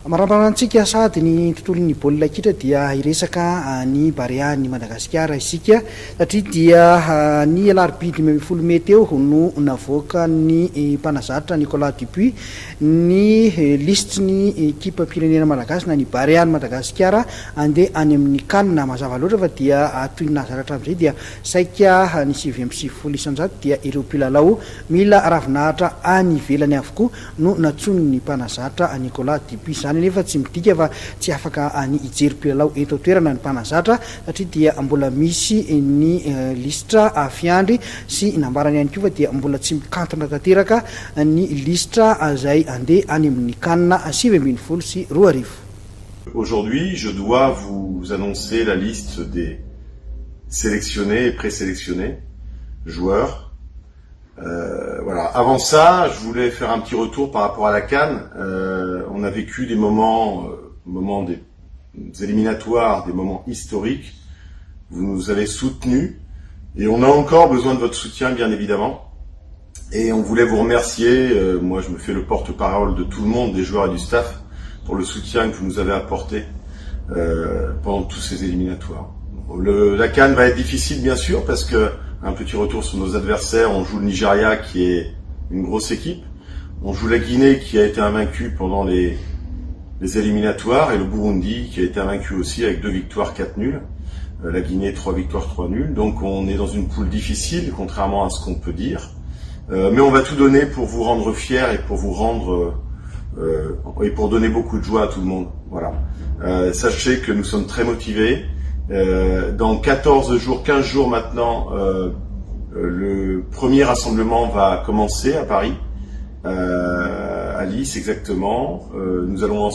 Marambarantsika sady ny tontolon'ny baolina kitra dia iresaka ny Barea ny Madagasikara isika satria dia ny alarobia 20 teo no navoaka ny mpanazatra Nicolas Dupuis ny liste ny ekipa pirenena malagasy na ny Barea ny Madagasikara andeha any amin'ny CAN mazava loatra fa dia toy ny nazaratra amin'izay dia saika ny 7 isanjato dia ireo mpilalao mila ravinahitra any ivelany avokoa no natsony ny mpanazatra Nicolas Dupuis nefa tsy midika fa tsy afaka ny ijery mpilalao eto toerana ny mpanazatra satria dia mbola misy ny listra fiandry sy nambarany ihany koa fa dia mbola tsy mikantona tanteraka ny listra izay andeha any amin'ny CAN 20 sy 20. Aujourd'hui, je dois vous annoncer la liste des sélectionnés et présélectionnés joueurs. Voilà. Avant ça, je voulais faire un petit retour par rapport à la CAN. On a vécu des moments des éliminatoires, des moments historiques. Vous nous avez soutenus et on a encore besoin de votre soutien, bien évidemment. Et on voulait vous remercier. Moi, je me fais le porte-parole de tout le monde, des joueurs et du staff, pour le soutien que vous nous avez apporté pendant tous ces éliminatoires. La CAN va être difficile, bien sûr, parce que un petit retour sur nos adversaires. On joue le Nigeria qui est une grosse équipe. On joue la Guinée qui a été invaincue pendant les éliminatoires et le Burundi qui a été invaincu aussi avec 2 victoires, 4 nuls. La Guinée 3 victoires, 3 nuls. Donc on est dans une poule difficile contrairement à ce qu'on peut dire. Mais on va tout donner pour vous rendre fiers et pour vous rendre et pour donner beaucoup de joie à tout le monde. Voilà. Sachez que nous sommes très motivés. Dans 15 jours maintenant, le premier rassemblement va commencer à Paris, à Nice exactement. Nous allons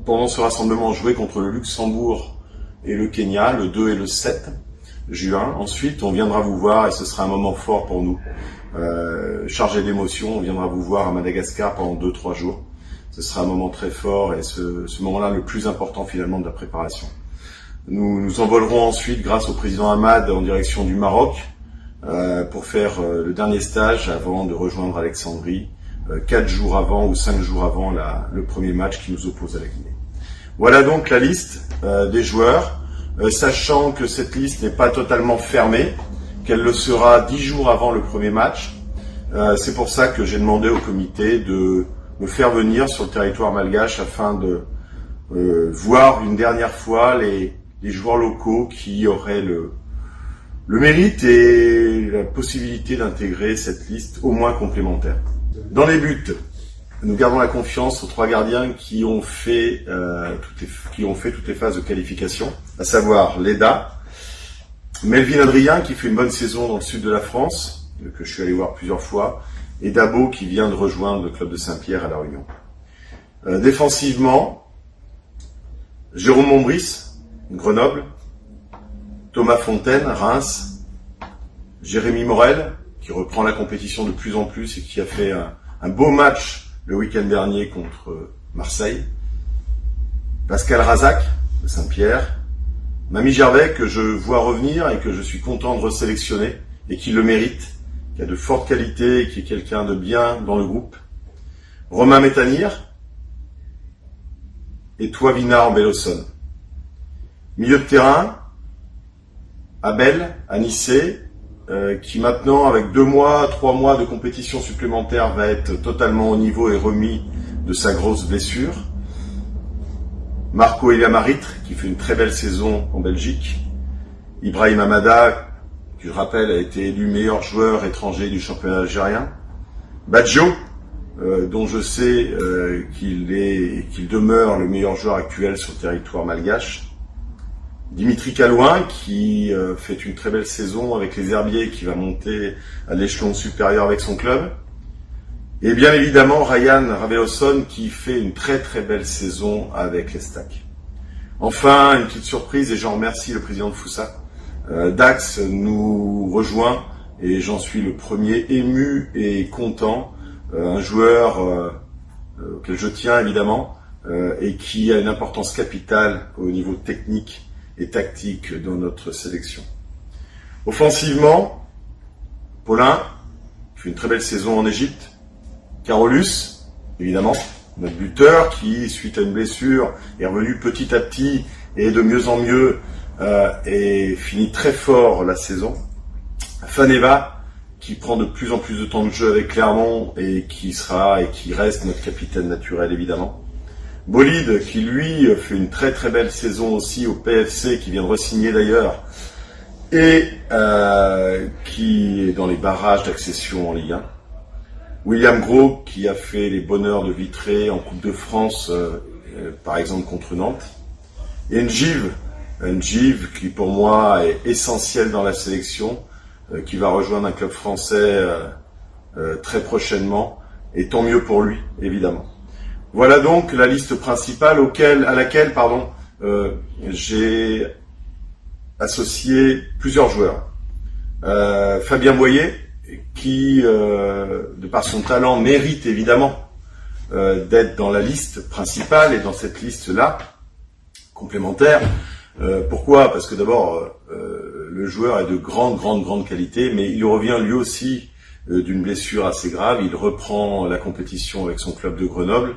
pendant ce rassemblement jouer contre le Luxembourg et le Kenya le 2 et le 7 juin. Ensuite, on viendra vous voir et ce sera un moment fort pour nous, chargé d'émotions. On viendra vous voir à Madagascar pendant 2-3 jours. Ce sera un moment très fort et ce moment-là le plus important finalement de la préparation. Nous nous envolerons ensuite, grâce au président Hamad, en direction du Maroc pour faire le dernier stage avant de rejoindre Alexandrie, 4 jours avant ou 5 jours avant le premier match qui nous oppose à la Guinée. Voilà donc la liste des joueurs, sachant que cette liste n'est pas totalement fermée, qu'elle le sera 10 jours avant le premier match. C'est pour ça que j'ai demandé au comité de me faire venir sur le territoire malgache afin de voir une dernière fois les joueurs locaux qui auraient le mérite et la possibilité d'intégrer cette liste au moins complémentaire. Dans les buts, nous gardons la confiance aux 3 gardiens qui ont fait toutes les phases de qualification, à savoir Leda, Melvin Adrien qui fait une bonne saison dans le sud de la France, que je suis allé voir plusieurs fois, et Dabo qui vient de rejoindre le club de Saint-Pierre à La Réunion. Défensivement, Jérôme Mombris, Grenoble, Thomas Fontaine, Reims, Jérémy Morel, qui reprend la compétition de plus en plus et qui a fait un beau match le week-end dernier contre Marseille, Pascal Razac, de Saint-Pierre, Mami Gervais, que je vois revenir et que je suis content de resélectionner et qui le mérite, qui a de fortes qualités et qui est quelqu'un de bien dans le groupe, Romain Métanir et Toivina Belosson. Milieu de terrain, Abel, Anissé, qui maintenant, avec 2 mois, 3 mois de compétition supplémentaire, va être totalement au niveau et remis de sa grosse blessure. Marco Eliamaritre, qui fait une très belle saison en Belgique. Ibrahim Amada, qui je rappelle a été élu meilleur joueur étranger du championnat algérien. Badjo, dont je sais qu'il demeure le meilleur joueur actuel sur le territoire malgache. Dimitri Calouin qui fait une très belle saison avec les Herbiers, qui va monter à l'échelon supérieur avec son club. Et bien évidemment Ryan Raveloson qui fait une très très belle saison avec les Stacks. Enfin, une petite surprise et j'en remercie le président de Foussa. Dax nous rejoint et j'en suis le premier ému et content. Un joueur auquel je tiens évidemment et qui a une importance capitale au niveau technique et tactique dans notre sélection. Offensivement, Paulin fait une très belle saison en Égypte. Carolus, évidemment, notre buteur, qui, suite à une blessure, est revenu petit à petit et de mieux en mieux et finit très fort la saison. Faneva, qui prend de plus en plus de temps de jeu avec Clermont et qui reste notre capitaine naturel évidemment. Bolide, qui lui fait une très très belle saison aussi au PFC, qui vient de re-signer d'ailleurs, et qui est dans les barrages d'accession en Ligue 1. William Gros, qui a fait les bonheurs de Vitré en Coupe de France, par exemple contre Nantes. Et Ngiv, qui pour moi est essentiel dans la sélection, qui va rejoindre un club français très prochainement, et tant mieux pour lui, évidemment. Voilà donc la liste principale à laquelle j'ai associé plusieurs joueurs. Fabien Boyer, qui, de par son talent, mérite évidemment d'être dans la liste principale et dans cette liste-là, complémentaire. Pourquoi ? Parce que d'abord, le joueur est de grande qualité, mais il revient lui aussi d'une blessure assez grave. Il reprend la compétition avec son club de Grenoble.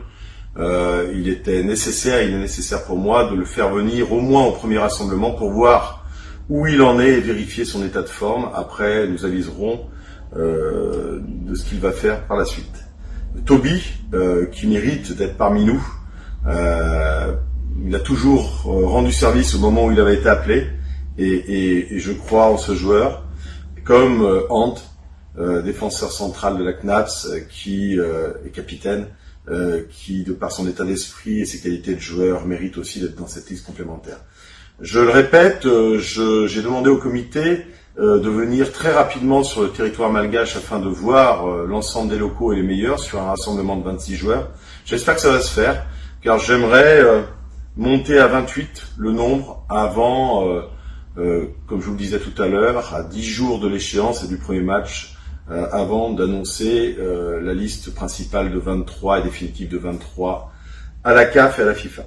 Il est nécessaire pour moi de le faire venir au moins au premier rassemblement pour voir où il en est et vérifier son état de forme. Après, nous aviserons de ce qu'il va faire par la suite. Toby, qui mérite d'être parmi nous, il a toujours rendu service au moment où il avait été appelé, et je crois en ce joueur, comme Ant, défenseur central de la CNAPS, qui est capitaine, qui, de par son état d'esprit et ses qualités de joueur, mérite aussi d'être dans cette liste complémentaire. Je le répète, j'ai demandé au comité de venir très rapidement sur le territoire malgache afin de voir l'ensemble des locaux et les meilleurs sur un rassemblement de 26 joueurs. J'espère que ça va se faire, car j'aimerais monter à 28 le nombre avant, comme je vous le disais tout à l'heure, à 10 jours de l'échéance et du premier match, avant d'annoncer la liste principale de 23 et définitive de 23 à la CAF et à la FIFA.